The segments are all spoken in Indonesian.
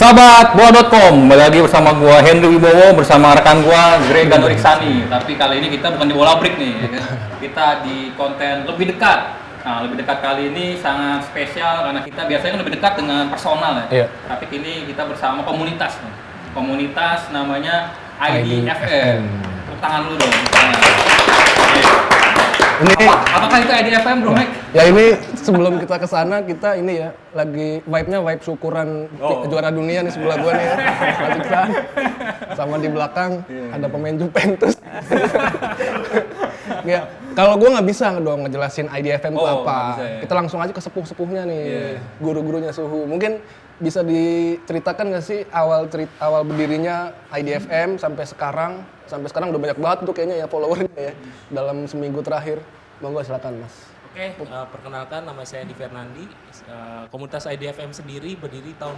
Sahabat bola.com, kembali lagi bersama gua Henry Wibowo bersama rekan gua Gregan Oriksani. Tapi kali ini kita bukan di bola break nih, ya kan? Kita di konten lebih dekat. Nah, lebih dekat kali ini sangat spesial karena kita biasanya kan lebih dekat dengan personal ya. Iya. Tapi kini kita bersama komunitas nih. Komunitas namanya IDFM. Tepuk tangan dulu dong. Ini Apakah itu IDFM, Bro Mike? ya ini sebelum kita ke sana kita ini ya lagi vibe-nya vibe syukuran juara dunia nih sebelah gua nih ya. Ratikan. Sama di belakang ada pemain Juventus. Ya, kalau gua nggak bisa dong ngejelasin IDFM itu apa. Nggak bisa, ya. Kita langsung aja ke sepuh-sepuhnya nih, guru-gurunya Suhu. Mungkin bisa diceritakan nggak sih awal berdirinya IDFM sampai sekarang? Sampai sekarang udah banyak banget tuh kayaknya ya followernya ya dalam seminggu terakhir. Monggo silakan Mas. Oke, perkenalkan nama saya Andi Fernandi. Komunitas IDFM sendiri berdiri tahun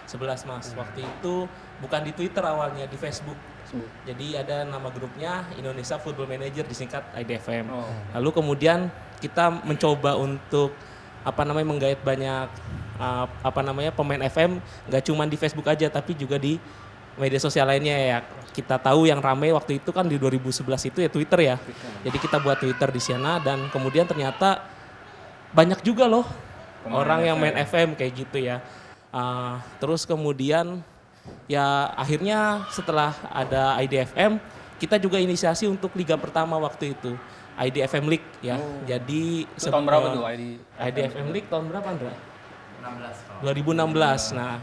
2011 Mas. Waktu itu bukan di Twitter awalnya, di Facebook. Jadi ada nama grupnya Indonesia Football Manager, disingkat IDFM. Lalu kemudian kita mencoba untuk menggait banyak pemain FM, nggak cuma di Facebook aja tapi juga di media sosial lainnya ya. Kita tahu yang ramai waktu itu kan di 2011 itu ya Twitter ya. Jadi kita buat Twitter di sana dan kemudian ternyata banyak juga loh orang yang main FM kayak gitu ya. Terus kemudian ya akhirnya setelah ada IDFM kita juga inisiasi untuk liga pertama waktu itu. IDFM League ya. Jadi Itu tahun berapa tuh IDFM League tahun berapa Andra? 2016. Nah,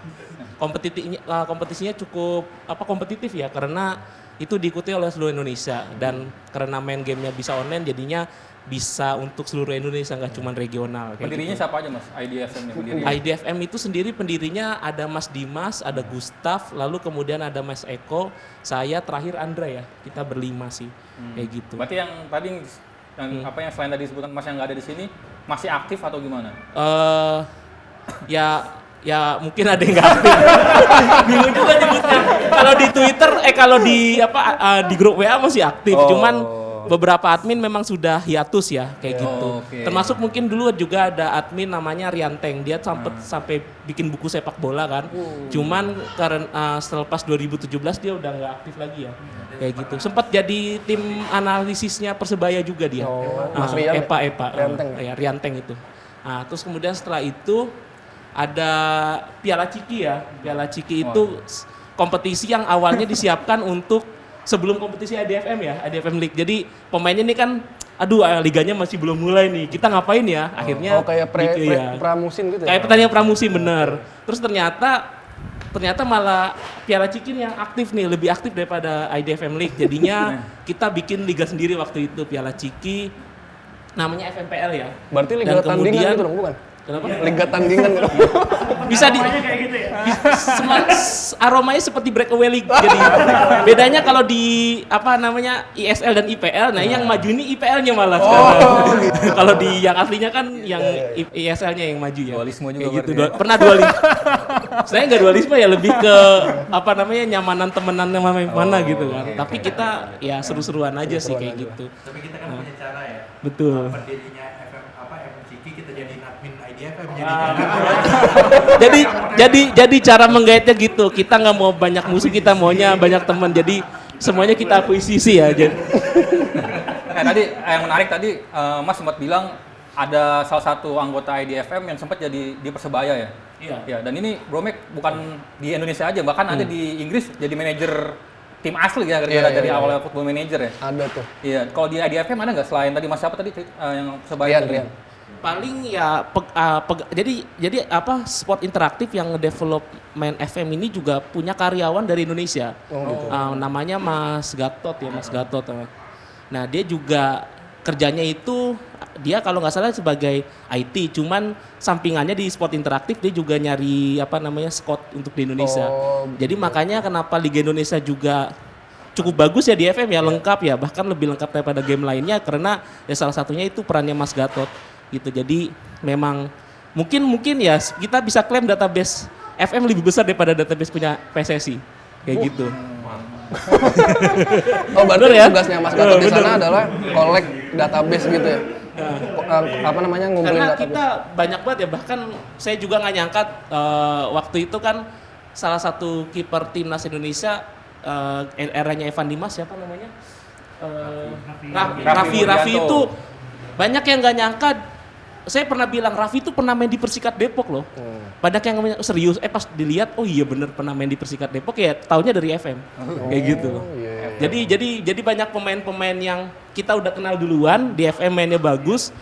kompetisinya cukup kompetitif ya karena itu diikuti oleh seluruh Indonesia dan karena main gamenya bisa online jadinya bisa untuk seluruh Indonesia nggak cuma regional. Pendirinya siapa aja Mas? IDFM pendirinya? IDFM itu sendiri pendirinya ada Mas Dimas, ada Gustaf, lalu kemudian ada Mas Eko, saya terakhir Andra ya. Kita berlima sih kayak gitu. Berarti yang tadi yang selain tadi disebutkan Mas yang nggak ada di sini masih aktif atau gimana? Ya mungkin ada yang nggak aktif. Bingung juga nyebutnya. Kalau di Twitter, kalau di grup WA masih aktif. Cuman beberapa admin memang sudah hiatus ya kayak gitu. Okay. Termasuk mungkin dulu juga ada admin namanya Rianteng. Dia sampai bikin buku sepak bola kan. Cuman karena setelah pas 2017 dia udah nggak aktif lagi ya. Kayak gitu. Sempat jadi tim analisisnya Persebaya juga dia. Mas Rian, Rianteng. Rianteng itu. Nah, terus kemudian setelah itu ada Piala Ciki ya. Piala Ciki itu kompetisi yang awalnya disiapkan untuk sebelum kompetisi IDFM ya, IDFM League. Jadi pemainnya ini kan liganya masih belum mulai nih. Kita ngapain ya? Akhirnya kayak pramusim gitu ya. Kayak pertandingan pramusim bener. Terus ternyata malah Piala Ciki yang aktif nih, lebih aktif daripada IDFM League. Jadinya kita bikin liga sendiri waktu itu, Piala Ciki. Namanya FMPL ya. Berarti liga tandingan gitu dong, bukan? Kenapa? Liga tandingan gitu. Bisa kayak gitu ya. Aromanya seperti breakaway league. Jadi bedanya kalau di ISL dan IPL, nah yang maju ini IPL-nya malah. Kalau di yang aslinya kan yang ISL-nya yang maju ya. Dualisme juga kayak gitu. ya. Pernah dualisme. Saya nggak dualisme ya, lebih ke nyamanan temenan mana gitu kan. Tapi kita ya seru-seruan aja sih kayak gitu. Tapi kita kan punya cara ya. Betul. Pendirinya FM Ciki kita jadi admin IDFM Jadi cara menggaitnya gitu. Kita nggak mau banyak musuh, kita maunya banyak teman. Jadi semuanya kita akuisisi ya. Tadi yang menarik tadi Mas sempat bilang ada salah satu anggota IDFM yang sempat jadi di Persebaya ya. Iya. Ya, dan ini Bro Mac bukan di Indonesia aja, bahkan ada di Inggris jadi manajer tim asli ya dari awalnya Football Manager ya. Ada tuh. Iya, kalau di IDFM ada nggak selain tadi Mas siapa tadi yang Persebaya? Rian. Paling ya jadi sport interaktif yang ngedevelop main FM ini juga punya karyawan dari Indonesia. Namanya Mas Gatot. Nah, dia juga kerjanya itu dia kalau nggak salah sebagai IT, cuman sampingannya di sport interaktif dia juga nyari scout untuk di Indonesia. Jadi makanya kenapa Liga Indonesia juga cukup bagus ya di FM ya, lengkap ya, bahkan lebih lengkap daripada game lainnya karena ya salah satunya itu perannya Mas Gatot gitu. Jadi memang mungkin ya kita bisa klaim database FM lebih besar daripada database punya PSSI kayak gitu. Berarti tugasnya Mas Gatot di sana adalah collect database gitu ya. Ngumpulin Karena database. kita banyak banget ya, bahkan saya juga nggak nyangka waktu itu kan salah satu kiper timnas Indonesia eranya Evan Dimas, siapa namanya? Raffi itu banyak yang nggak nyangka. Saya pernah bilang Raffi itu pernah main di Persikat Depok loh. Banyak yang ngomongnya serius. Pas dilihat, oh iya bener pernah main di Persikat Depok, ya taunya dari FM. Kayak gitu. Jadi banyak pemain-pemain yang kita udah kenal duluan di FM mainnya bagus.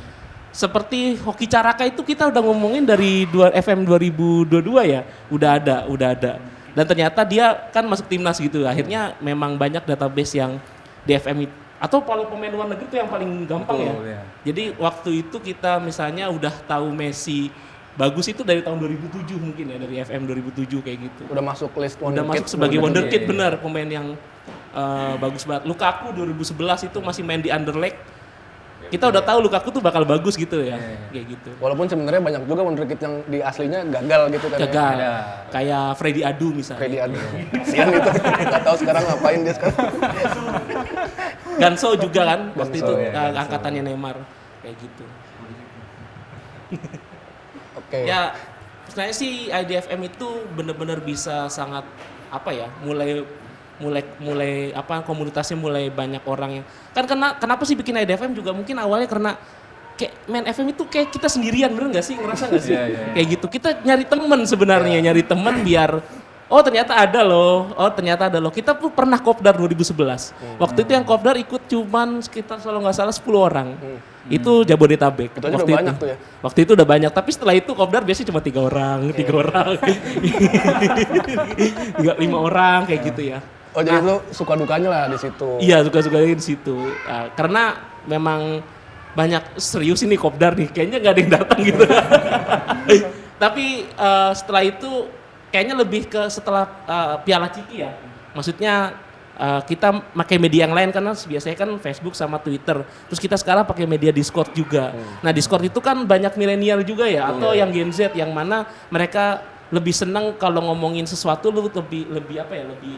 Seperti Hoki Caraka itu kita udah ngomongin dari FM 2022 ya, udah ada. Dan ternyata dia kan masuk timnas gitu. Akhirnya memang banyak database yang di FM itu. Atau kalau pemain luar negeri itu yang paling gampang ya. Jadi waktu itu kita misalnya udah tahu Messi bagus itu dari tahun 2007 mungkin ya, dari FM 2007 kayak gitu. Udah masuk list Udah masuk sebagai wonderkid benar, pemain yang bagus banget. Lukaku 2011 itu masih main di Anderlecht. Kita udah tahu Lukaku tuh bakal bagus gitu ya, kayak gitu. Walaupun sebenarnya banyak juga wonderkid yang di aslinya gagal gitu kan. Gagal. Kayak Freddy Adu misalnya. Freddy Adu. Kasihan itu. Enggak tahu sekarang ngapain dia sekarang. Ganso juga kan waktu Ganso, itu ya, angkatannya Neymar kayak gitu. Oke. Ya, sebenarnya sih IDFM itu benar-benar bisa sangat apa ya, mulai komunitasnya mulai banyak orang yang kan kenapa sih bikin IDFM juga mungkin awalnya karena kayak main FM itu kayak kita sendirian, bener nggak sih, ngerasa nggak sih kayak gitu, kita nyari temen sebenarnya, nyari temen biar ternyata ada loh. Kita tuh pernah kopdar 2011. Waktu itu yang kopdar ikut cuman sekitar kalau nggak salah 10 orang. Itu Jabodetabek. Itu aja udah banyak tuh ya. Waktu itu udah banyak, tapi setelah itu kopdar biasanya cuma 3 orang, 5 orang kayak gitu ya. Oh jadi lu suka dukanya lah di situ. Iya, suka-suka di situ. Karena memang banyak serius ini kopdar nih, kayaknya nggak ada yang datang gitu. Tapi setelah itu kayaknya lebih ke setelah Piala Ciki ya. Maksudnya kita pakai media yang lain karena biasanya kan Facebook sama Twitter. Terus kita sekarang pakai media Discord juga. Nah, Discord itu kan banyak milenial juga ya, atau yang Gen Z yang mana mereka lebih senang kalau ngomongin sesuatu lebih apa ya, lebih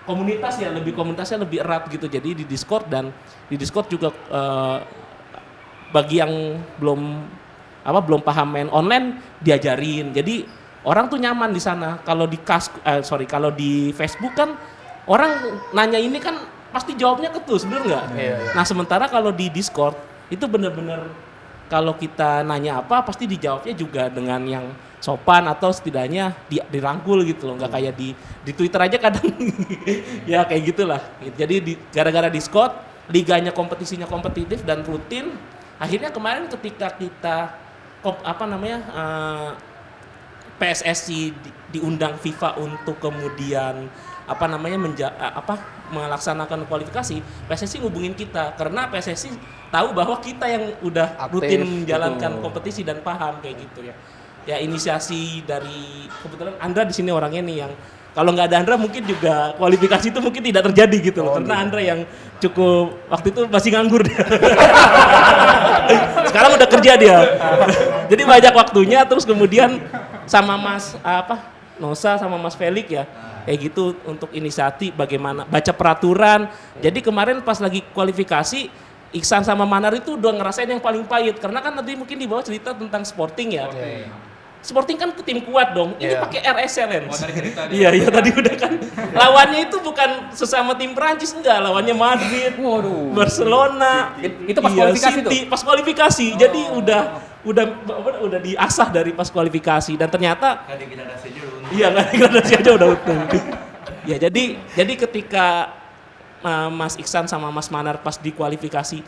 komunitasnya lebih erat gitu. Jadi di Discord juga bagi yang belum paham main online diajarin. Jadi orang tuh nyaman di sana. Kalau di Facebook kan orang nanya ini kan pasti jawabnya ketus, bener nggak? Iya. Nah sementara kalau di Discord itu bener-bener kalau kita nanya apa pasti dijawabnya juga dengan yang sopan atau setidaknya dirangkul gitu loh, nggak kayak di Twitter aja kadang ya kayak gitulah. Jadi gara-gara Discord liganya kompetisinya kompetitif dan rutin. Akhirnya kemarin ketika kita PSSI diundang FIFA untuk kemudian melaksanakan kualifikasi, PSSI ngubungin kita karena PSSI tahu bahwa kita yang udah rutin menjalankan kompetisi dan paham kayak gitu ya. Ya inisiasi dari kebetulan Andra di sini orangnya nih yang kalau nggak ada Andra mungkin juga kualifikasi itu mungkin tidak terjadi gitu loh, karena Andra yang cukup waktu itu masih nganggur dia. Sekarang udah kerja dia. Jadi banyak waktunya, terus kemudian sama Mas Nosa sama Mas Felix ya. Kayak gitu untuk inisiatif bagaimana baca peraturan. Jadi kemarin pas lagi kualifikasi Iksan sama Manar itu udah ngerasain yang paling pahit karena kan nanti mungkin di bawah cerita tentang Sporting ya. Sporting kan tim kuat dong. Ini pakai RS Challenge. Iya tadi udah kan. Lawannya itu bukan sesama tim Prancis, enggak, lawannya Madrid, Barcelona. Itu pas kualifikasi City, pas kualifikasi. Jadi udah diasah dari pas kualifikasi dan ternyata Nggak degradasi aja udah. Iya, nggak degradasi aja udah untung. Ya jadi ketika Mas Iksan sama Mas Manar pas di kualifikasi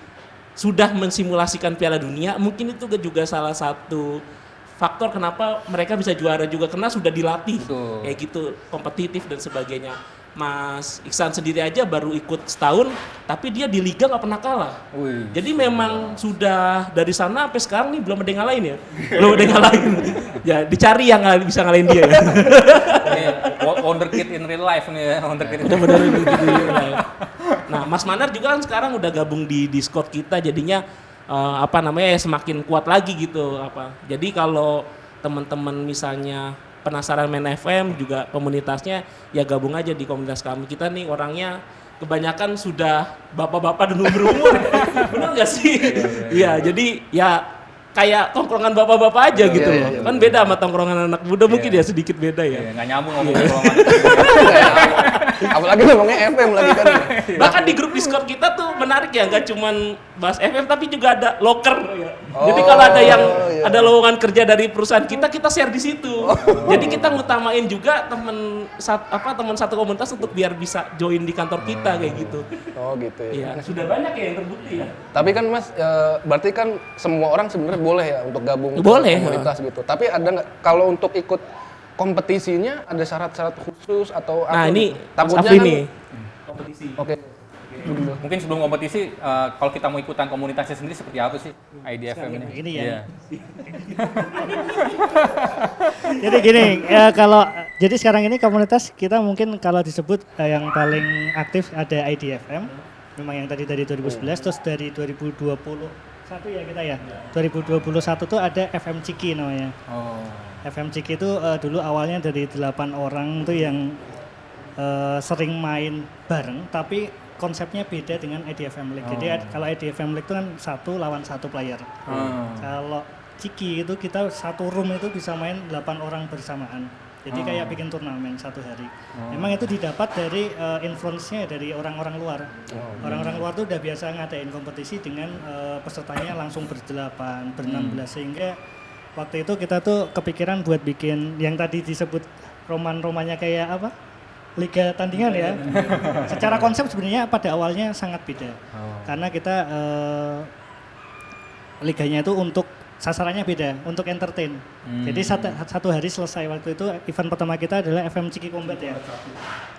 sudah mensimulasikan Piala Dunia, mungkin itu juga salah satu faktor kenapa mereka bisa juara juga karena sudah dilatih. Betul. Kayak gitu, kompetitif dan sebagainya. Mas Iksan sendiri aja baru ikut setahun, tapi dia di liga nggak pernah kalah. Jadi memang sudah dari sana sampai sekarang nih belum ada yang ngalahin ya. Belum ada yang ngalahin. Ya dicari yang bisa ngalahin dia ya. Wonderkid in real life nih ya, wonderkid. Benar-benar in real life. Nah, Mas Manar juga kan sekarang udah gabung di Discord kita, jadinya semakin kuat lagi gitu Jadi kalau teman-teman misalnya penasaran main FM juga komunitasnya ya gabung aja di komunitas kami. Kita nih orangnya kebanyakan sudah bapak-bapak dan umur-umur. Benar nggak sih? Iya, jadi ya kayak tongkrongan bapak-bapak aja gitu. iya, Kan beda sama tongkrongan anak muda mungkin ya sedikit beda Iya, ya. nggak nyambung ngomongin Apalagi ngomongnya FM lagi kan. Bahkan di grup Discord kita tuh menarik ya, nggak cuman bahas FM tapi juga ada loker ya. Jadi kalau ada yang ada lowongan kerja dari perusahaan kita share di situ. Jadi kita ngutamain juga teman satu komunitas untuk biar bisa join di kantor kita kayak gitu. Oh gitu ya. Iya, sudah banyak ya yang terbukti ya. Tapi kan Mas, berarti kan semua orang sebenarnya boleh ya untuk gabung ke Boleh. komunitas gitu. Tapi ada nggak kalau untuk ikut kompetisinya ada syarat-syarat khusus atau apa? Nah ini gitu? Mas Takutnya Afri kan, nih. Kompetisi. Oke. Mungkin sebelum kompetisi, kalau kita mau ikutan komunitasnya sendiri seperti apa sih IDFM ini? Ini ya. Iya. Jadi gini, ya jadi sekarang ini komunitas kita mungkin kalau disebut yang paling aktif ada IDFM, memang yang tadi dari 2011, terus dari 2021 ya kita ya. 2021 tuh ada FM Ciki namanya. Oh. FM Ciki itu dulu awalnya dari 8 orang tuh yang sering main bareng, tapi konsepnya beda dengan IDFM League. Jadi kalau IDFM League itu kan 1 lawan 1 player. Kalau Ciki itu kita satu room itu bisa main 8 orang bersamaan. Jadi kayak bikin turnamen satu hari. Memang itu didapat dari influence-nya dari orang-orang luar. Orang-orang luar tuh udah biasa ngadain kompetisi dengan pesertanya langsung ber-8, ber-16 sehingga waktu itu kita tuh kepikiran buat bikin yang tadi disebut roman-romannya kayak apa? Liga tandingan ya. Secara konsep sebenarnya pada awalnya sangat beda. Karena kita liganya itu untuk sasarannya beda, untuk entertain. Jadi satu hari selesai. Waktu itu event pertama kita adalah FM Ciki Combat ya.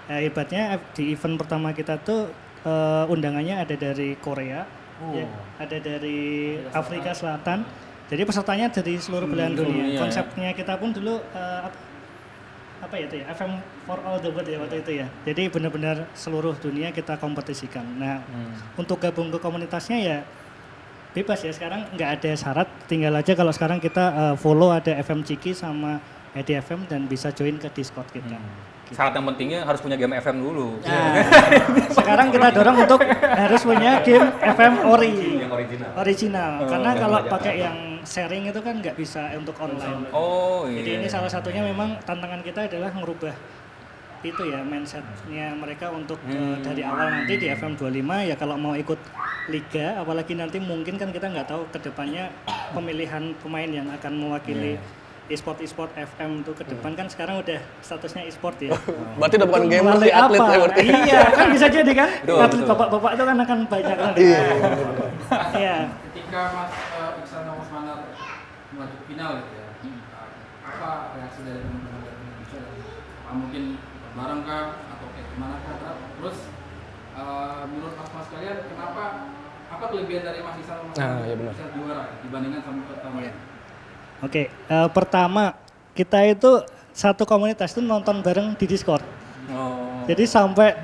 Hebatnya di event pertama kita tuh undangannya ada dari Korea, ya, ada dari Afrika Selatan. Jadi pesertanya dari seluruh belahan dunia. Konsepnya kita pun dulu apa ya itu ya, FM for all the world ya waktu itu ya. Jadi benar-benar seluruh dunia kita kompetisikan. Nah, untuk gabung ke komunitasnya ya bebas ya, sekarang nggak ada syarat, tinggal aja kalau sekarang kita follow ada FM Ciki sama IDFM dan bisa join ke Discord kita. Syarat yang pentingnya harus punya game FM dulu. Nah, sekarang kita dorong untuk harus punya game FM Yang original. Karena kalau pakai yang sharing itu kan nggak bisa untuk online. Oh iya. Jadi ini salah satunya memang tantangan kita adalah merubah itu ya mindsetnya mereka untuk dari awal nanti di FM 25 ya kalau mau ikut liga, apalagi nanti mungkin kan kita nggak tahu kedepannya pemilihan pemain yang akan mewakili e-sport FM itu ke depan kan sekarang udah statusnya e-sport ya. Berarti udah bukan gamer Melalui sih, atlet apa? ya berarti. Iya, kan bisa jadi kan. Betul, Atlet betul. bapak-bapak itu kan akan banyak kan. Iya. Ketika Mas Iksan sama Mas Manar melaju ke final gitu ya, apa reaksi dari teman-teman dari Indonesia? Apa mungkin bareng kah atau kayak gimana kah? Terus menurut Mas kalian kenapa apa kelebihan dari Mas Iksan sama Mas Manar iya benar. bisa juara dibandingkan sama pertama? Oke, pertama kita itu satu komunitas itu nonton bareng di Discord. Jadi sampai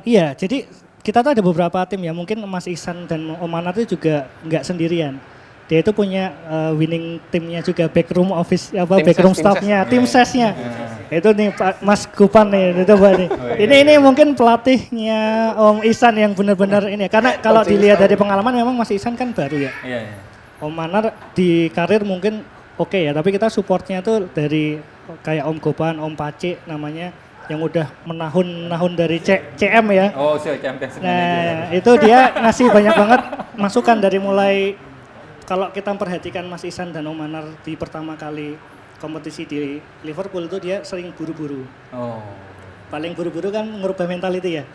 iya, jadi kita tuh ada beberapa tim ya, mungkin Mas Ihsan dan Om Manar itu juga nggak sendirian. Dia itu punya winning timnya juga, backroom office backroom staffnya, tim sesnya. Itu nih Pak Mas Gupan nih, itu Pak nih. Ini mungkin pelatihnya Om Ihsan yang benar-benar ini, karena kalau dilihat dari pengalaman memang Mas Ihsan kan baru ya. Iya. Om Manar di karir mungkin oke ya, tapi kita supportnya tuh dari kayak Om Gopan, Om Pace namanya yang udah menahun dari CM ya. Oh, Champions. Nah, itu dia ngasih banyak banget masukan dari mulai kalau kita perhatikan Mas Ihsan dan Om Manar di pertama kali kompetisi di Liverpool itu dia sering buru-buru. Oh. Paling buru-buru kan ngerubah mentality ya.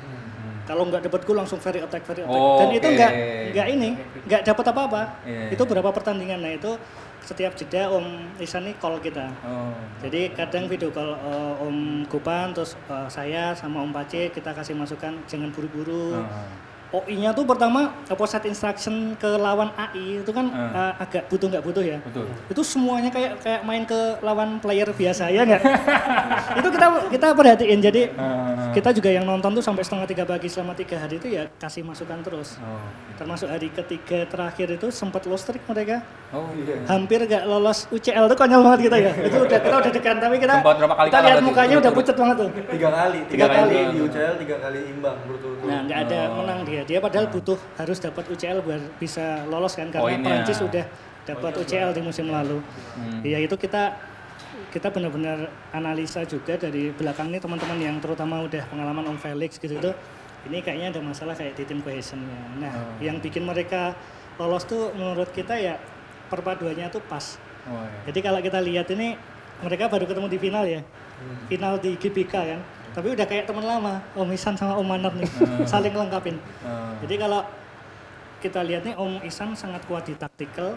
Kalau nggak dapat gol langsung very attack. Oh, Dan itu oke. nggak dapat apa-apa. Iya. Itu berapa pertandingan, nah itu setiap jeda Om Ihsan nih call kita. Oh. Jadi kadang video call Om Gopan, terus saya sama Om Pace kita kasih masukan jangan buru-buru. OI-nya tuh pertama opposite instruction ke lawan AI itu kan agak butuh nggak butuh ya. Betul. Itu semuanya kayak main ke lawan player biasa ya nggak? Itu kita perhatiin, jadi kita juga yang nonton tuh sampai 2:30 pagi selama 3 hari itu ya kasih masukan terus. Termasuk hari ketiga terakhir itu sempat lost streak mereka. Oh iya. Hampir nggak lolos UCL tuh konyol banget kita ya. Itu kita udah degan tapi kita Sempat berapa kali kita kalah lihat berarti? mukanya udah pucet banget tuh. 3 kali Tiga kali. di UCL 3 kali imbang berturut-turut. Nah, nggak ada menang dia. Dia padahal butuh harus dapat UCL biar bisa lolos kan karena Poinnya. Prancis udah dapat UCL di musim lalu. Ya itu kita benar-benar analisa juga dari belakang nih teman-teman yang terutama udah pengalaman Om Felix gitu. Ini kayaknya ada masalah kayak di tim cohesionnya. Nah, yang bikin mereka lolos tuh menurut kita ya perpaduannya tuh pas. Jadi kalau kita lihat ini mereka baru ketemu di final ya. Final di GBK kan. Tapi udah kayak teman lama, Om Isan sama Om Manar nih. Saling lengkapin. Jadi kalau kita lihat nih Om Isan sangat kuat di tactical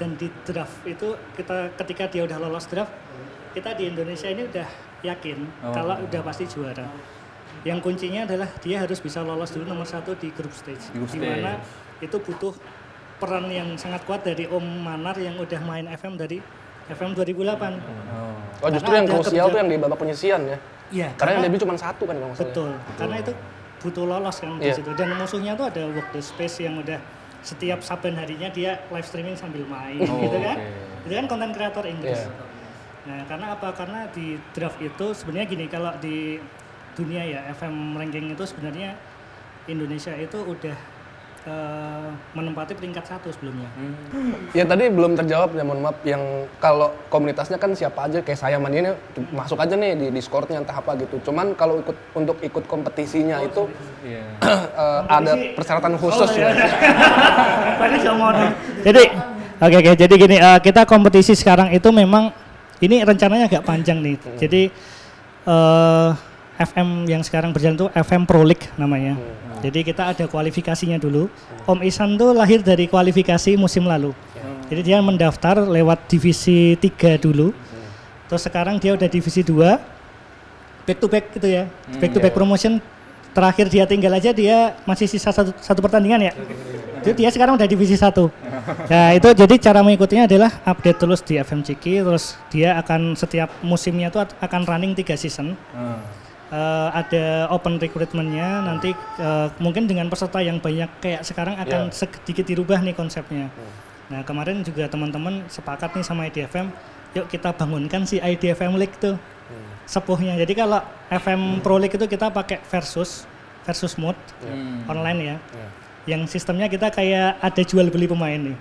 dan di draft itu ketika dia udah lolos draft, kita di Indonesia ini udah yakin kalau udah pasti juara. Yang kuncinya adalah dia harus bisa lolos dulu nomor 1 di group stage. Di mana itu butuh peran yang sangat kuat dari Om Manar yang udah main FM dari FM 2008. Oh justru yang krusial tuh yang di babak penyisian ya? Iya. Karena yang debut cuma 1 kan kalau nggak salah. Betul, karena itu butuh lolos kan di situ. Dan musuhnya tuh ada Work the Space yang udah setiap Saban harinya dia live streaming sambil main gitu kan. Itu kan konten kreator Inggris. Nah karena apa? Karena di draft itu sebenarnya gini, kalau di dunia ya FM ranking itu sebenarnya Indonesia itu udah menempati peringkat 1 sebelumnya. Ya tadi belum terjawab ya, mohon maaf, yang kalau komunitasnya kan siapa aja kayak saya ini masuk aja nih di Discord-nya entah apa gitu. Cuman kalau untuk ikut kompetisinya itu ada persyaratan khusus ya. Jadi oke, jadi gini, kita kompetisi sekarang itu memang ini rencananya agak panjang nih. Jadi FM yang sekarang berjalan itu FM Pro League namanya. Jadi kita ada kualifikasinya dulu. Om Isan tuh lahir dari kualifikasi musim lalu. Jadi dia mendaftar lewat divisi 3 dulu. Terus sekarang dia udah divisi 2. Back to back gitu ya. Back to back promotion. Terakhir dia tinggal aja, dia masih sisa satu pertandingan ya. Jadi dia sekarang udah divisi 1. Nah itu jadi cara mengikutinya adalah update terus di FM Ciki. Terus dia akan setiap musimnya tuh akan running 3 season. Ada open recruitment-nya nanti mungkin dengan peserta yang banyak kayak sekarang akan sedikit dirubah nih konsepnya. Nah kemarin juga teman-teman sepakat nih sama IDFM, yuk kita bangunkan si IDFM League tuh sepuhnya. Jadi kalau FM Pro League itu kita pakai versus mode online ya. Yang sistemnya kita kayak ada jual beli pemain nih.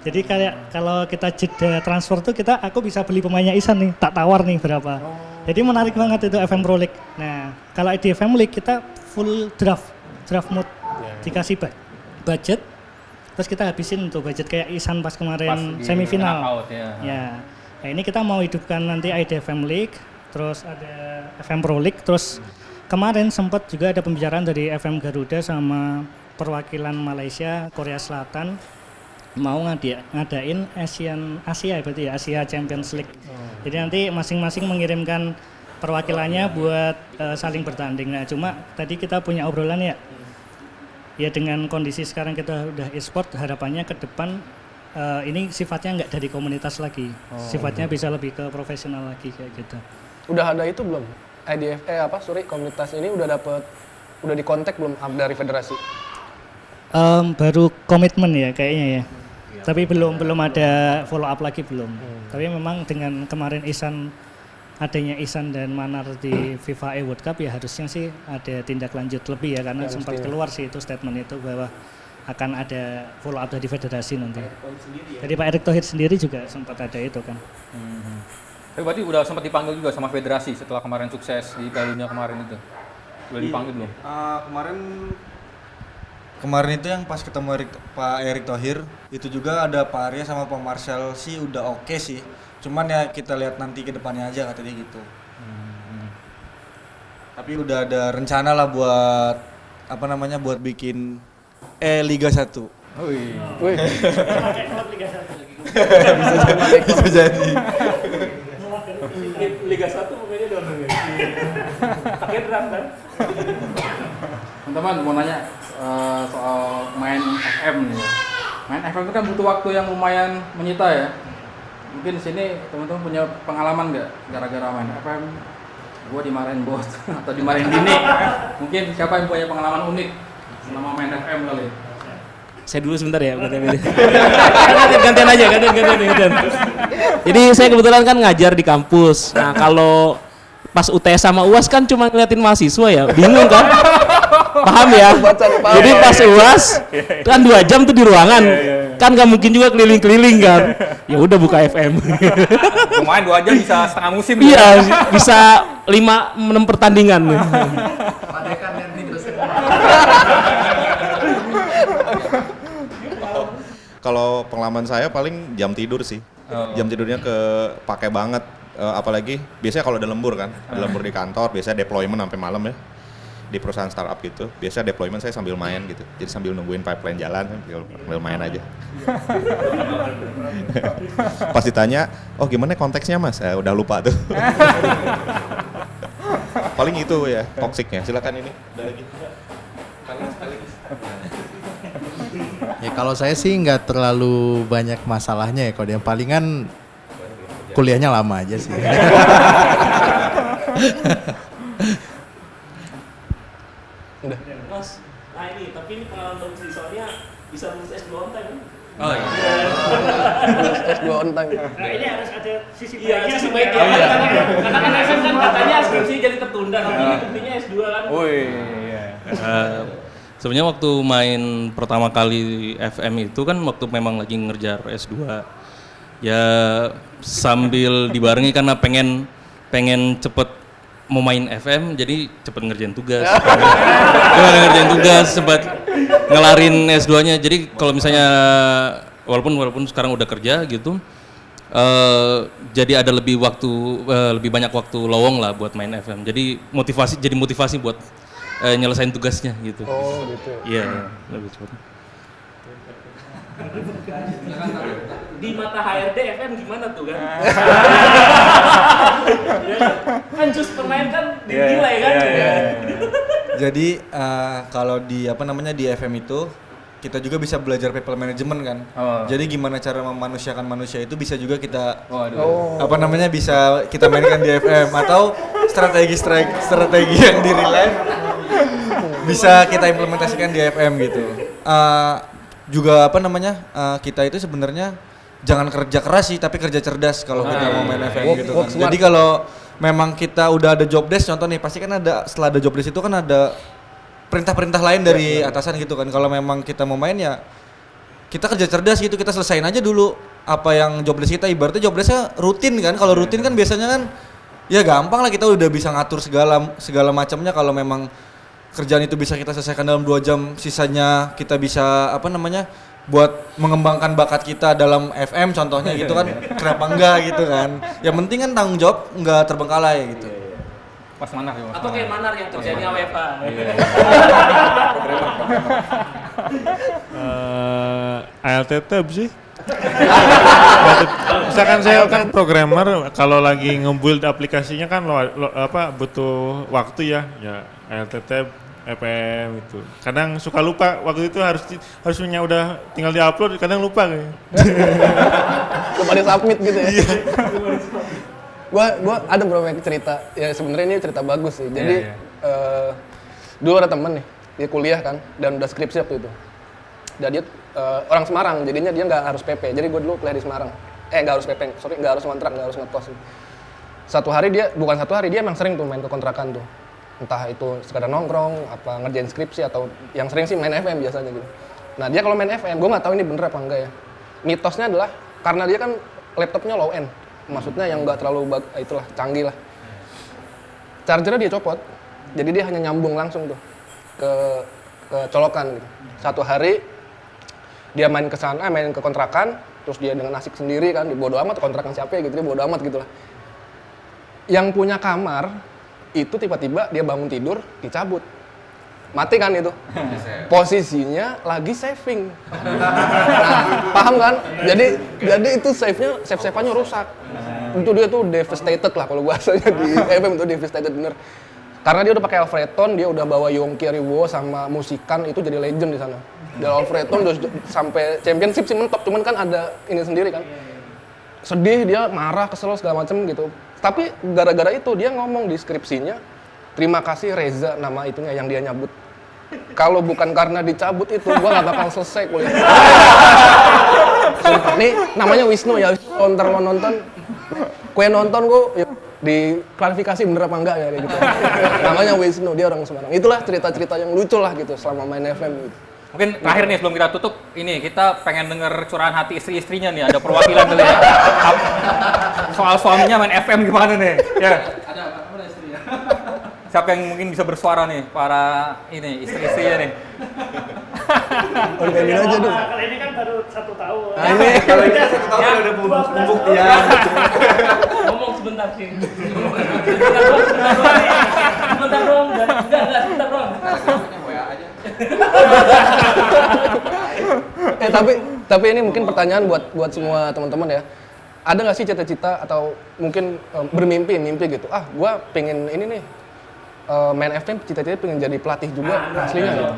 Jadi kayak kalau kita jeda transfer tuh aku bisa beli pemainnya Isan nih, tak tawar nih berapa. Jadi menarik banget itu FM Pro League. Nah, kalau IDFM League kita full draft mode. Dikasih budget, terus kita habisin untuk budget kayak Isan pas kemarin semifinal. Ya. Nah, ini kita mau hidupkan nanti IDFM League, terus ada FM Pro League, terus kemarin sempat juga ada pembicaraan dari FM Garuda sama perwakilan Malaysia, Korea Selatan mau ngadain Asia berarti ya, Asia Champions League. Jadi nanti masing-masing mengirimkan perwakilannya buat saling bertanding. Nah cuma tadi kita punya obrolan ya dengan kondisi sekarang kita udah e-sport, harapannya ke depan ini sifatnya nggak dari komunitas lagi, sifatnya bisa lebih ke profesional lagi kayak gitu. Udah ada itu belum? Komunitas ini udah dikontak belum dari federasi? Baru komitmen ya kayaknya ya. Tapi belum ada follow up lagi belum. Tapi memang dengan kemarin adanya Isan dan Manar di FIFA World Cup ya harusnya sih ada tindak lanjut lebih ya, karena sempat keluar sih itu statement itu bahwa akan ada follow up dari federasi nanti. Jadi Pak Erick Thohir sendiri juga sempat ada itu kan. Tapi berarti udah sempat dipanggil juga sama federasi setelah kemarin sukses di Piala kemarin itu. Udah dipanggil belum? Kemarin itu yang pas ketemu Pak Erick Thohir, itu juga ada Pak Arya sama Pak Marshall sih udah oke sih. Cuman ya kita lihat nanti ke depannya aja katanya gitu. Tapi udah ada rencana lah buat buat bikin Liga 1. Wih. Bisa jadi. Liga 1 pokoknya udah pakai drum kan. Teman-teman mau nanya soal main FM nih. Main FM itu kan butuh waktu yang lumayan menyita ya. Mungkin di sini teman-teman punya pengalaman nggak gara-gara main FM? Gua dimarahin bos atau dimarahin bini. Mungkin siapa yang punya pengalaman unik selama main FM kali? Saya dulu sebentar ya, gantian aja. Jadi saya kebetulan kan ngajar di kampus. Nah kalau pas UTS sama UAS kan cuma ngeliatin mahasiswa ya, bingung kan? Paham ya? Jadi pas UAS kan 2 jam tuh di ruangan. Kan nggak mungkin juga keliling-keliling kan. Ya udah buka FM. Lumayan 2 jam bisa setengah musim. Iya, bisa 5-6 pertandingan. Pak Dekan dan ini dosen. Kalau pengalaman saya paling jam tidur sih. Jam tidurnya kepake banget. Apalagi biasanya kalau ada lembur kan, ada lembur di kantor, biasanya deployment sampai malam ya. Di perusahaan startup gitu, biasanya deployment saya sambil main gitu. Jadi sambil nungguin pipeline jalan, sambil main aja. Pas ditanya, oh gimana konteksnya mas? Udah lupa tuh. Paling itu ya, toksiknya. Silakan ini, ada lagi. Ya kalau saya sih nggak terlalu banyak masalahnya ya, kalau yang palingan kuliahnya lama aja sih. Udah. Mas, nah ini, tapi ini pengalaman sih, soalnya bisa lulus S2 on time kan? Oh iya. S2 on time. Nah ini harus ada sisi Iya, baiknya. sisi baiknya. Karena kan SM kan katanya skripsi jadi tertunda, tapi ini buktinya S2 kan? Woi, iya. Sebenarnya waktu main pertama kali FM itu kan waktu memang lagi ngerjar S2. Ya sambil dibarengi karena pengen cepet mau main FM jadi cepet ngerjain tugas. Ngerjain tugas sempat ngelarin S2-nya. Jadi kalau misalnya walaupun sekarang udah kerja gitu, jadi ada lebih banyak waktu lowong lah buat main FM. Jadi motivasi buat nyelesain tugasnya gitu. Oh gitu. Iya, lebih cepat. Di mata HRD FM gimana tuh kan? Kan just pemain kan dinilai kan? Jadi kalau di di FM itu kita juga bisa belajar people management kan. Jadi gimana cara memanusiakan manusia itu bisa juga kita bisa kita mainkan di FM atau strategi yang di real life bisa kita implementasikan di FM gitu. Juga kita itu sebenarnya jangan kerja keras sih tapi kerja cerdas kalau kita mau main FM gitu kan. Jadi kalau memang kita udah ada job desk, contoh nih pasti kan ada, setelah ada job desk itu kan ada perintah-perintah lain dari atasan gitu kan. Kalau memang kita mau main ya kita kerja cerdas gitu, kita selesain aja dulu apa yang job desk kita. Ibaratnya job desknya rutin kan, kalau rutin kan biasanya kan ya gampang lah, kita udah bisa ngatur segala macamnya. Kalau memang kerjaan itu bisa kita selesaikan dalam 2 jam, sisanya kita bisa buat mengembangkan bakat kita dalam FM contohnya gitu kan. Kenapa enggak gitu kan. Yang penting kan tanggung jawab enggak terbengkalai gitu. Pas Manar ya. Atau kayak Manar yang kerjanya WFA. ALTT sih. Misalkan saya kan programmer, kalau lagi nge-build aplikasinya kan butuh waktu ya ALTT FM itu. Kadang suka lupa, waktu itu harusnya udah tinggal di-upload, kadang lupa kayak. Lupa di submit gitu ya. Gua ada beberapa cerita. Ya sebenarnya ini cerita bagus sih. Jadi dulu ada temen nih, dia kuliah kan dan udah skripsi waktu itu. Dan dia orang Semarang, jadinya dia nggak harus PP. Jadi gue dulu kuliah di Semarang. Nggak harus PP, nggak harus kontrak, nggak harus ngekos. Bukan satu hari, dia emang sering tuh main ke kontrakan tuh. Entah itu sekadar nongkrong, apa ngerjain skripsi, atau yang sering sih main FM biasanya gitu. Nah dia kalau main FM, gue nggak tahu ini bener apa enggak ya. Mitosnya adalah karena dia kan laptopnya low end, maksudnya yang nggak terlalu canggih lah. Chargernya dia copot, jadi dia hanya nyambung langsung tuh ke colokan gitu. Satu hari dia main ke sana, main ke kontrakan, terus dia dengan asik sendiri kan, bodo amat kontrakan siapa ya gitu, dia bodo amat gitu lah. Yang punya kamar itu tiba-tiba dia bangun tidur, dicabut. Mati kan itu. Posisinya lagi saving. Nah, paham kan? Jadi itu save-nya rusak. Itu dia tuh devastated lah kalau bahasanya di FM itu devastated bener. Karena dia udah pakai Alfreton, dia udah bawa Yongki Riwo sama Musikan, itu jadi legend di sana. Dan Alfreton udah sampai championship sih mentok, cuman kan ada ini sendiri kan. Sedih, dia marah, kesel segala macem gitu. Tapi gara-gara itu dia ngomong di skripsinya, terima kasih Reza nama itunya yang dia nyabut. Kalau bukan karena dicabut itu, gua nggak bakal selesai kuliah. Nih namanya Wisnu ya, ntar lo nonton, kue nonton gua ya, di klarifikasi bener apa enggak ya kayak gitu. Namanya Wisnu, dia orang Semarang. Itulah cerita-cerita yang lucu lah gitu selama main FM gitu. Mungkin terakhir nih sebelum kita tutup, ini kita pengen denger curahan hati istri-istrinya nih, ada perwakilan dulu ya. Soal suaminya main FM gimana nih? Ya. Ada apa istri ya? Siapa yang mungkin bisa bersuara nih, para ini istri-istrinya nih? Organin aja dong. Kalau ini kan baru 1 tahun. Kalau ini 1 tahun udah pembuktian. Ngomong sebentar sih. Sebentar dong. Enggak, sebentar dong. Tapi ini mungkin pertanyaan buat semua teman-teman ya. Ada nggak sih cita-cita atau mungkin mimpi gitu? Gua pengen ini nih main FM, cita-cita pengen jadi pelatih juga aslinya gitu.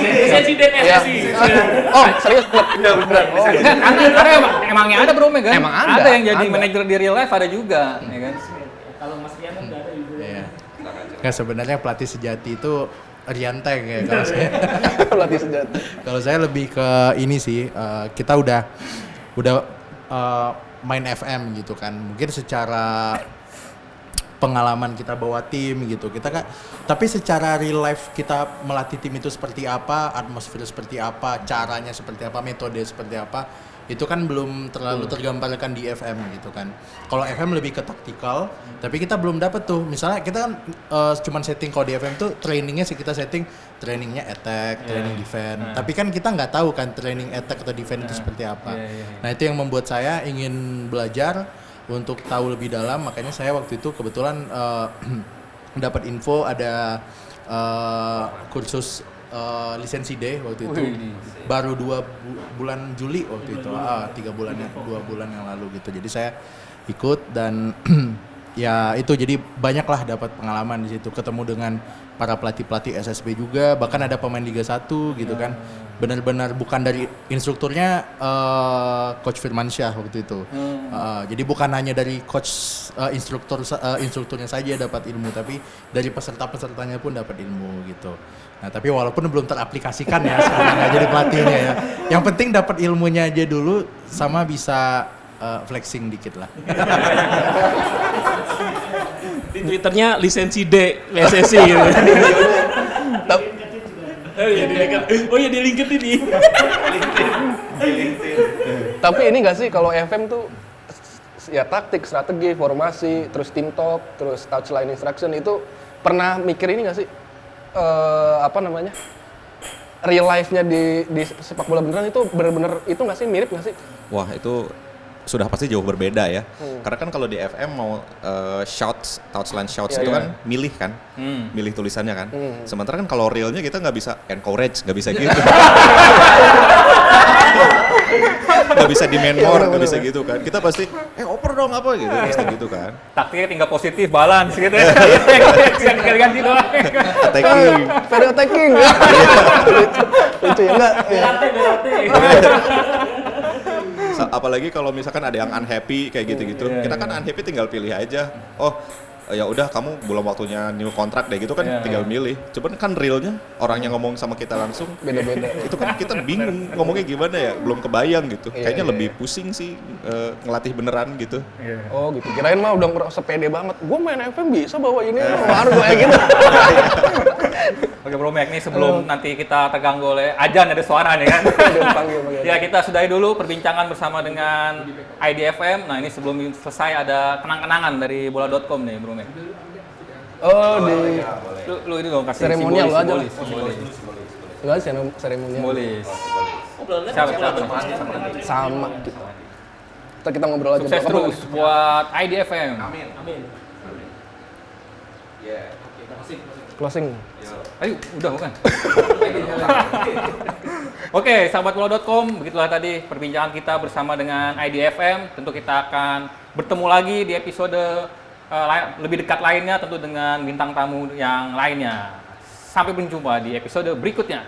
Lisensi DSSI. Oh serius? Beneran. Karena emangnya ada bro, kan? Emang ada. Ada yang jadi manajer di real life ada juga, ya kan? Kalau Mas Rian kan nggak ada juga. Iya. Nggak, sebenarnya pelatih sejati itu Rianteng ya kalau saya. Pelatih sejati. Kalau saya lebih ke ini sih, kita udah main FM gitu kan. Mungkin secara pengalaman kita bawa tim gitu. Tapi secara real life kita melatih tim itu seperti apa, atmosfer seperti apa, caranya seperti apa, metode seperti apa, itu kan belum terlalu tergambarkan di FM gitu kan. Kalau FM lebih ke taktikal, tapi kita belum dapat tuh. Misalnya kita kan cuman setting, kalau di FM tuh trainingnya sih kita setting trainingnya attack, training defense. Tapi kan kita nggak tahu kan training attack atau defense itu seperti apa. Nah itu yang membuat saya ingin belajar untuk tahu lebih dalam. Makanya saya waktu itu kebetulan dapat info ada kursus lisensi D waktu itu. Baru 2 bulan Juli waktu itu, 2 bulan yang lalu gitu. Jadi saya ikut dan ya itu jadi banyaklah dapat pengalaman di situ, ketemu dengan para pelatih SSB juga, bahkan ada pemain Liga 1 gitu kan. Benar-benar bukan dari instrukturnya Coach Firmansyah waktu itu. Jadi bukan hanya dari coach instrukturnya saja dapat ilmu, tapi dari pesertanya pun dapat ilmu gitu. Nah, tapi walaupun belum teraplikasikan ya sekarang nggak jadi pelatihnya ya. Yang penting dapat ilmunya aja dulu sama bisa flexing dikit lah. Di Twitternya lisensi D PSSI gitu. Oh ya di LinkedIn ini. Tapi ini nggak sih kalau FM tuh ya taktik, strategi, formasi, terus team talk, terus touchline instruction itu pernah mikir ini nggak sih? Real life-nya di sepak bola beneran itu bener-bener itu nggak sih, mirip nggak sih? Wah itu sudah pasti jauh berbeda ya. Karena kan kalau di FM mau touchline shots itu kan milih kan, milih tulisannya kan. Sementara kan kalau realnya kita nggak bisa encourage, nggak bisa gitu. Nggak bisa demand more, nggak bisa gitu kan. Kita pasti, oper dong apa gitu, pasti gitu kan. Taktiknya tinggal positif, balance gitu ya. Ganti doang. Attacking. Fair attacking. Itu ya enggak. Apalagi kalau misalkan ada yang unhappy kayak gitu-gitu, kita kan unhappy tinggal pilih aja. Oh ya udah kamu belum waktunya new kontrak deh gitu kan, tinggal milih. Cuman kan realnya orang yang ngomong sama kita langsung beda-beda. Itu kan kita bingung ngomongnya gimana ya, belum kebayang gitu. Kayaknya lebih pusing sih ngelatih beneran gitu. Oh gitu. Kirain mah udah ngerasa pede banget. Gue main FM bisa bawa ini, baru kayak gitu. Oke Bro Mac, nih sebelum nanti kita terganggu oleh ajan ada suara nih kan. Ya kita sudahi dulu perbincangan bersama dengan IDFM. Nah ini sebelum selesai ada kenang-kenangan dari bola.com nih Bro Mac. Oh di lu ini dong kasih seremonial lu aja. simbolis. Enggak sih seremonial. Simbolis. Siapa? Sama. Kita ngobrol aja. Sukses terus buat IDFM. Amin. Closing. Ayo, udah bukan? Oke, sahabat bola.com, begitulah tadi perbincangan kita bersama dengan IDFM. Tentu kita akan bertemu lagi di episode lebih dekat lainnya, tentu dengan bintang tamu yang lainnya. Sampai berjumpa di episode berikutnya.